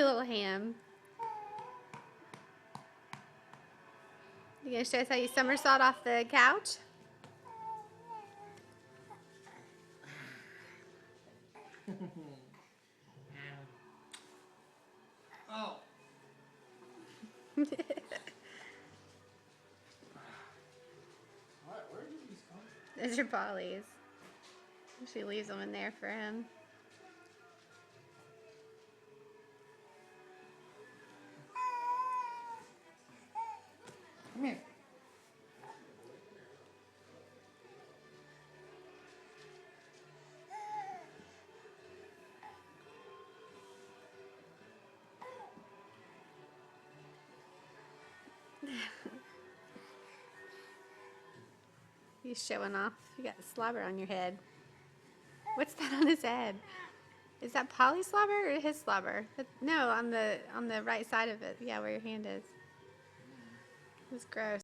little ham. You gonna show us how you somersault off the couch? Oh. What? Where did these come from? Those are Polly's. She leaves them in there for him. Come here. He's showing off. You got slobber on your head. What's that on his head? Is that Polly's slobber or his slobber? No, on the right side of it. Yeah, where your hand is. It's gross.